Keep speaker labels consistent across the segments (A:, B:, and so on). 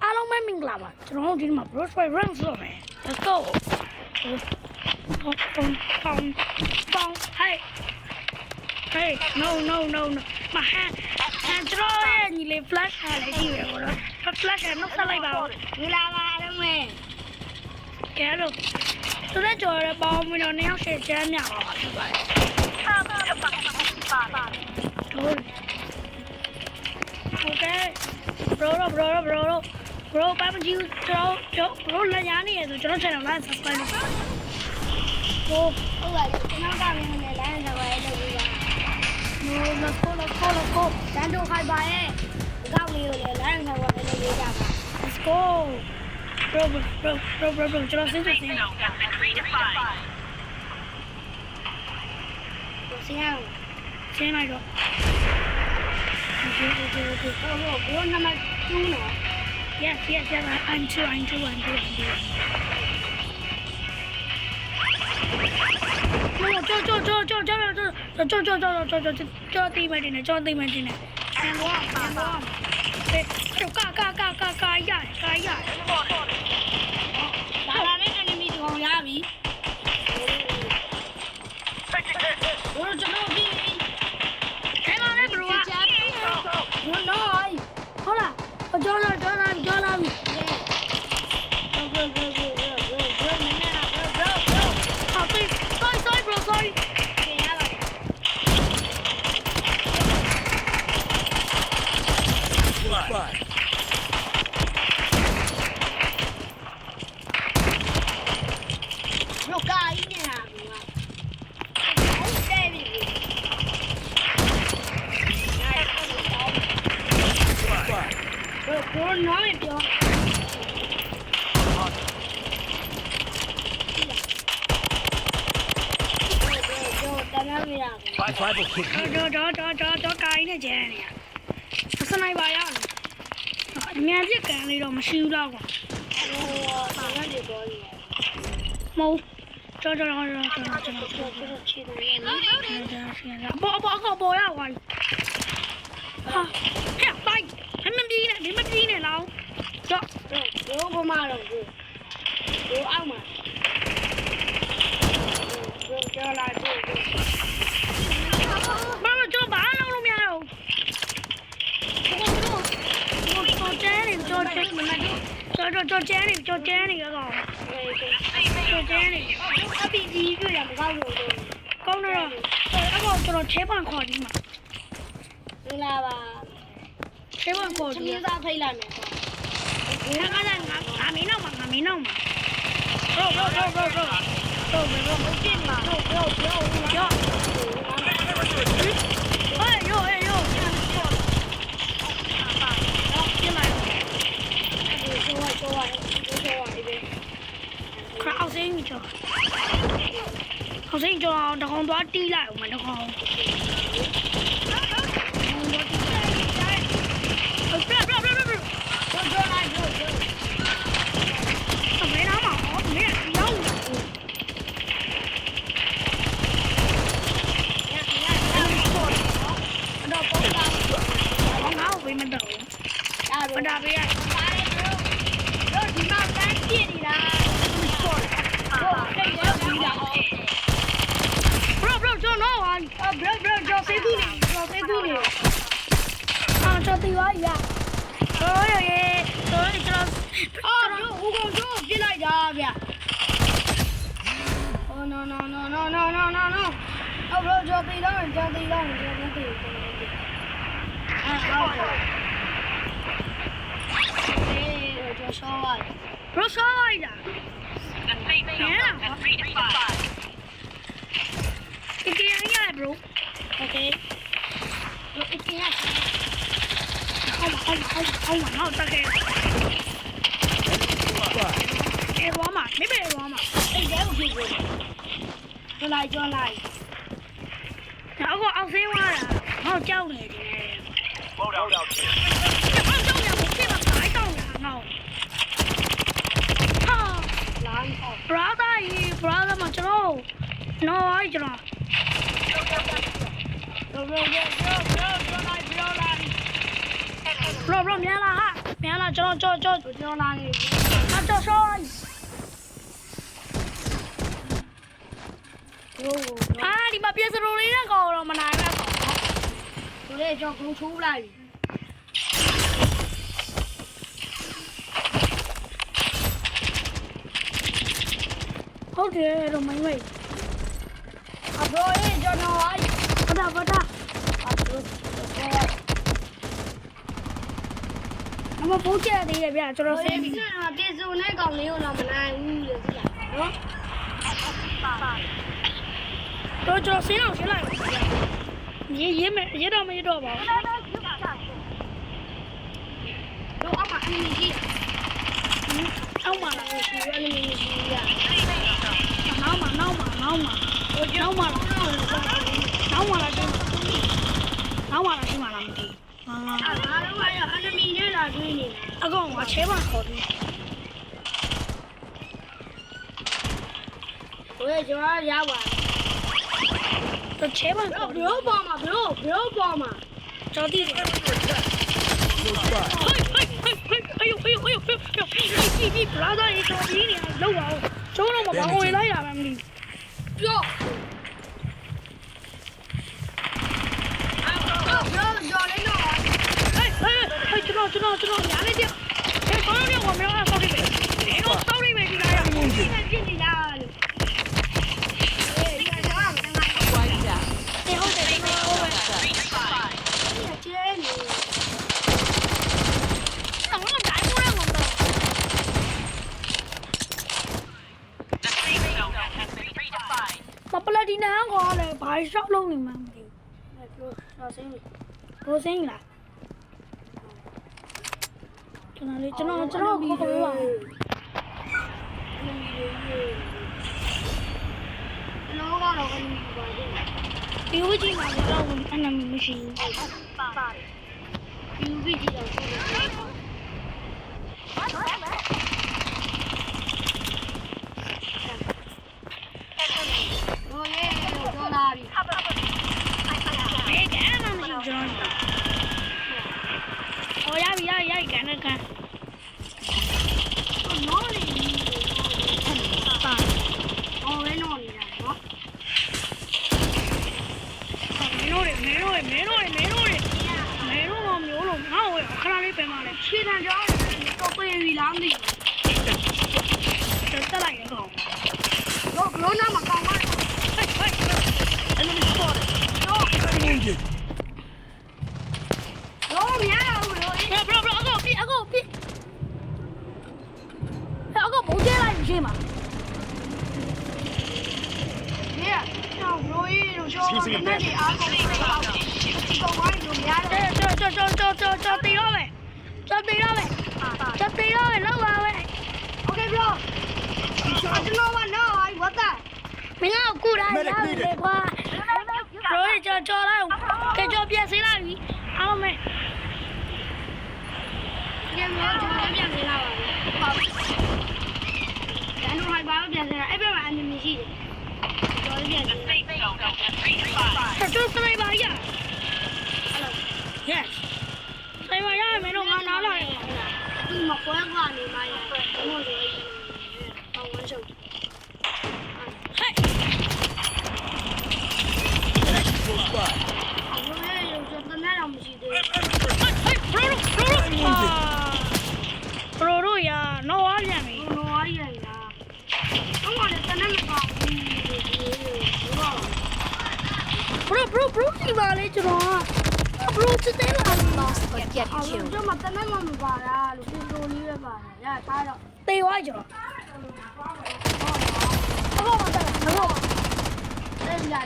A: အားလုံးပဲမင်္ဂလာပါကျွန်တော်တို့ဒီမှာ Bruce Wayne Runs လုပ်မယ် Let's go ပေါင် Hey no မဟန်ကျွန်တော်ရဲ့ညီလေး flash ဟာလေးကြည့်ရပါတော့ flash ကနှုတ်ဆက်လိုက်ပါဦးဒီလာပါတော့မယ်ကဲတော့သူနဲ့ကြော်ရပေါင်းပြီးတော့နှစ်ယောက်ရှေ့ကျမ်းမြောက်ပါဖြစ်ပါတယ်Okay bro ဘာမကြည့်ကျွန်တော်လည်းရနေရဆိုကျွန်တော် channel လိုက် subscribe လုပ်ပါဟုတ်ပါလေကျွန်တော်ကလည်းလည်း line ဆက်ပါလေလို့ပြော let's go တန်းတို့ခိုင်ပါရဲ့ဒီကောက်လေးကိုလည်း line ဆက်ပါလေလို့ပြောကြပါ let's go bro ကျွန်တော်စဉ်းစားစင်းလိုက်တော့bro number 2နော်Yes, I'm two. Cho team này. And one. Ka ya. Là mấy enemy còn ra bị. Bro, cho nó đi. Hang on đấy, bro. Bro, nói. Thôi là. Cho làm. Go. Sorry, bro, sorry. Bro, cái này là Bro, nói được. Đó cái này chè này. Sao này bà ạ? Nghe chiếc cái này đâu mà siêu đâu à? Mau. Cho. Bỏ ra ngoài. Bay. Hắn mất đi này nào. Cho. Bố có ma đâu rồi. Bố ăn mà. Bố cho lại bố. Ba mà cho bá lâu luôn nha đâu. Cho ché này cho ché mình lại cho ché này cái rồi. Cho ché này. Nó bị gì cơ làm sao rồi. Con này rồi. Nó bảo cho nó chế bằng khỏi đi mà. Đây là bà thế mà cổ thì ra thấy là này nó có là ngả mí nông mà rồi trên mà rồi khảo sinh cho nó không đoán đi lại mà nó không cho tiêu á dạ rồi cho cái này ra kìa oh no bro cho tiêu đó cho soi bro soi đã cái kia nha bro okay bro cái kia không mà nó ta kìa em quá mà mấy bé quá mà em dễ một gì rồi cho lại nó có ông xíu quá là nó trâu này thì này nó trâu nhà một cái mặt tải trâu nhà ngầu brother mà cho nó ấy cho nó rồi cho lại bro nhớ là လာနေအတော့ဆောင်းဒီမှာပြေစရိုလေးနဲ့ကောင်တော့မနိုင်တော့ဆိုလေကျွန်တော်ချိုးလိုက်ပြီဟုတ်တယ်တော့မင်းမေးအဘရိုးကျွန်တော်ဘာအမပိုးချသေးရဗျာကျွန်တော်ဆင်းပြီးပြေစုံနဲ့ကောင်လေးကိုတော့မနိုင်ဘူးလေသိလားနော်ကျွန်တော်ဆင်းအောင်ရှင်းလိုက်ရေးတော့မရေးတော့ပါဘူးတော့အမအင်းကြီးအောက်မှာလာရှိရနေနေရှိရနောက်မှာလာရှိမှာလားမသိအားလုံးကရအနမီနဲ့လာတွေ့နေအကောင်ကချဲပါခေါ်ပြီးဘယ်ကျော်ရပါတော့ချဲပါခေါ်ဘရောပေါ်မှာကျော်တီးတယ်ဟိုက်ဒီဘလာဒါရေးတော့ဒီနေလောက်အောင်ကျုံးတော့မပေါဝင်လိုက်တာမှမသိပြောကျွန်တော်ညာနေတယ်ခေါင်းရောမရောဆောက်နေတယ်ဆောက်နေမယ်ဒီလားပြင်းနေလားလို့ဒီကကြောက်နေတာဟုတ်တယ်ကျဲနေတော့ငါတိုင်းမိုးရမှာတော့ပပလာဒီနာကောလေဘာရှောက်လုံးနေမှမသိဘူးတော့ဆင်းလားကျွန်တော်ခေါ်လို့ပါလောကတော့ကနေပါတယ်ဒီဝကြီးမှာတော့အနမီမရှိဘူးဒီဝကြီးတော့ဆိုတယ်โอ้ยဒေါ်လာပြီဘယ်ကမှမရှိကျွန်တော်ဟိုရပြီကန်နော်လေပါဟောဝဲနော်နေတာနော်မင်းတို့မျိုးလို့ငါ့ကိုခဏလေးပြန်ပါလေခြေတံကြောင်းတော့ပြေးပြီလားမသိဘူးတက်လိုက်ရကောင်တော့ဘလို့နာမကောင်းပါဟဲ့အဲ့လိုမျိုးပေါ့တော့တော့မရဘူးလို့ဘလို့အကောပြအကောဘုံကျဲလိုက်ရှင်းပါဒီကတော့ဘလို့ကြီးတို့ရှောင်းနေတယ်အားကုန်တယ်ကောင်းပါလို့များတယ်ကြောတေးရောပဲလောက်ပါပဲโอเคဘလို့ကျွန်တော်ကတော့ဝတ်တာမင်းကကူတိုင်းရတယ်ကွာဘလို့ကြောလိုက်ကြောပြန်စေးလိုက်ပြီအားလုံးပဲပြန်ပြန်စေးလာပါဘူးဒါတို့ဟိုက်ပါပြန်စေးလာအဲ့ဘက်မှာအန်မီရှိတယ်ကြောပြန်စေးစနိုက်ပါရ yes ဆိုင်ပါရမယ်တော့ငါနားလာတယ်ဒီမကွဲကနေမှရဘုံလို့အော်ဝမ်းချုပ်ဟဲ့ပရိုရနော်ဝါပြန်ပြီနော်ဝါရည်လားတော့လည်းတနက်မပါဘူးဘရိုဒီပါလေကျွန်တော်ဘရိုစစ်သေးလား
B: Lost but get
A: ကျွန်
B: killed.
A: တော်မတနက်မပါတာလို့ပြလိုလေးပဲပါရထားတော့တေဝါကျွန်တော်ဟုတ်ပါတော့အဲ့ဒီလား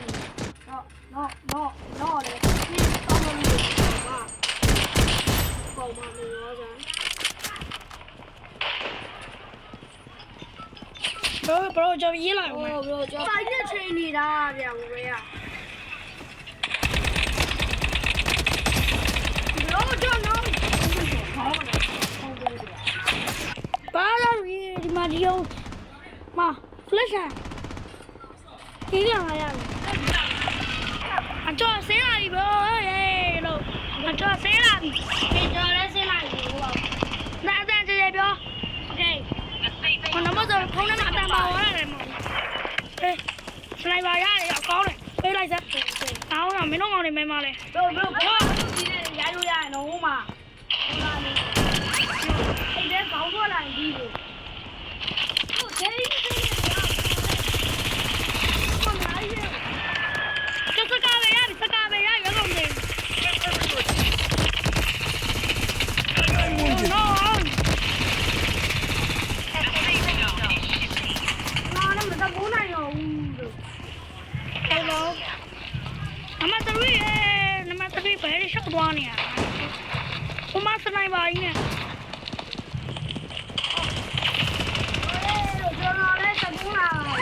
A: နော်လေဒီတော့မလို့ပါပေါ်မှာနေရောကြဘရိုကျွန်တော်ရေးလိုက်အောင်ဘရိုကျွန်တော်တိုင်းနဲ့ချိန်နေတာဗျာဘယ်ရဘာလို့ဒီမှာဒီအောင်မဖလက်ရှာဒီကငါရတယ်အကျော်ဆင်းလာပြီဘရိုရေလို့အကျော်ဆင်းလာပြီဒီကျော်လည်းဆင်းလာပြီဟိုက နိုက်ပါရတယ်အကောင်းတယ်ပေးလိုက်စမ်းအောင်းတော့မင်းတို့ကောင်တွေမဲမလဲ
B: တို့ဘာဒီနဲ့ရလို့ရရင်တော့ဟိုမှာဟိုလာနေအဲ့ဒါကောင်းသွားလာရင်ဒီကိုတို့ဒဲရီတွေဘာမှမရဘူး
A: စကားပဲရစကားပဲရရောကောင်တွေ No
B: နားမတဘူးနိုင်တော့ဘူးတို့
A: Hello နမ3ရေနမ3ဘယ်ရှောက်သွားနေရဟိုမှာစနိုက်ပါကြီးနဲ့
B: တို့ကျွန်တော်လည်းတဘူးလာ
A: တော့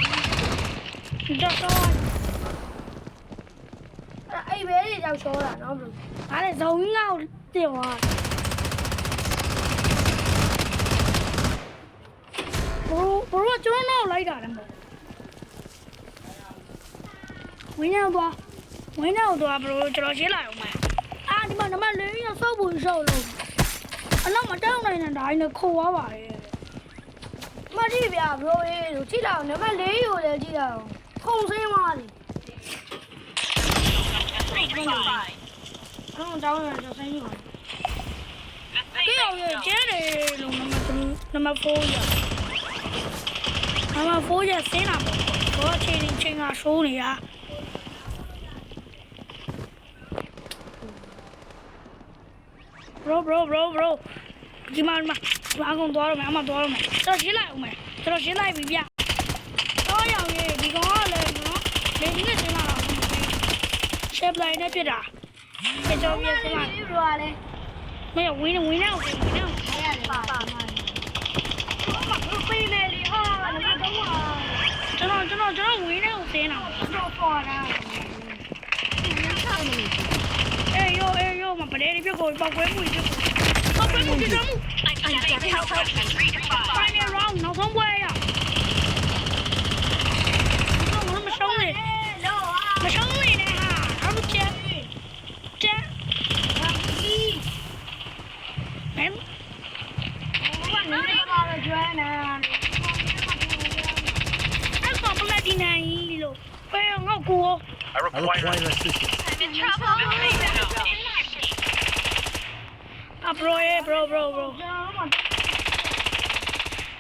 B: အဲ့ဘဲတွေကြောက်ချောတာနော်ဘလို့
A: အားလေဇုံကြီးငါ့ကိုတင်သွားဘိုးကျွန်တော်လိုက်တာလည်းမဟုတ်ဝင်းရောက်သွားဘိုးကျွန်တော်ရှင်းလာအောင်မယ်အာဒီမှာနမ4ရစောက်ဖို့ရှောက်လို့အနောက်မတောင်းနိုင်တဲ့ဓာတ်နဲ့ခိုးသွားပါရဲ့
B: မကြည့်ဗျာဘလို့တို့ကြည့်လိုက်အောင်နံပါတ်4ကိုလည်းကြည့်လိုက်အောင်ခုံစင်းသွားတယ်အောင်တောင်းရတော့ဆိုင်ကြီးပါ
A: ဒီအောင်ရဲ့ကျဲတယ်လို့နမ4ရနမ4ရစင်းလာပေါ့ဘောချင်းချင်းကရှိုးနေရ bro ဒီမှာအကုန်သွားတော့မယ်အမသွားတော့မယ်ကျွန်တော်ရှင်းလိုက်အောင်မယ်ကျွန်တော်ရှင်းလိုက်ပြီဗျတော့ရောင်ရဲ့ဒီကောင်ကလည်းနော်လေဒီကရှင်းလာတာရှေ့ပလိုက်နဲ့ပြတာကျွန်တော်ပြန်ရှင်းလာ
B: ဒီလိုလဲ
A: မရဝင်းနေအောင်ဝင်းနေအောင်
B: အဲ့ရတယ်ပါပါမှာဘပေးနေလေဟာနံပါတ်3ဟာ
A: ကျွန်တော်ဝင်းနေအောင်စင်းတာ
B: တော့ပေါ်တာ
A: အေးယောမပလဲပြကိုပောက်ကွဲမှုပြပောက်ကွဲမှုပြတော့မှု final round နောက်ဆုံးပွဲရတော့မရှုံးလေ
B: လောဟာ
A: မရှုံးလေနဲ့ဟာတော့ကျဲမင်း
B: ဘာနေလဲပါတော့ကျွမ်းနေ
A: အဲ့ကောင်ပလက်ဒီနိုင်လို့ဘယ်ငေါ့ကို
C: I require assistance.
A: အဘရိုရဲ့ bro
B: ကျွန်တော်မှ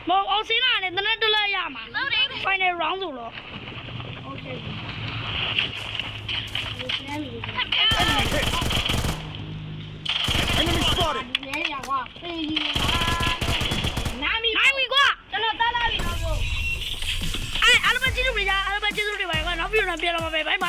A: မအောင်စင်းလာနဲ့တနက်တလက်ရမှာ final round ဆိုတော့
B: โอเคဒီကျန်နေတယ်
C: Enemy spotted.
B: ဒီလေရကွာဖေးကြီးနာမီ
A: နိုင်ပြီကွာ
B: ကျွန်တော်တက်လာပြီတော့ပြော
A: အားလုံးကျေးဇူးတွေပါကွာနောက်ပြီးတော့ပြန်လာပါမယ် bye bye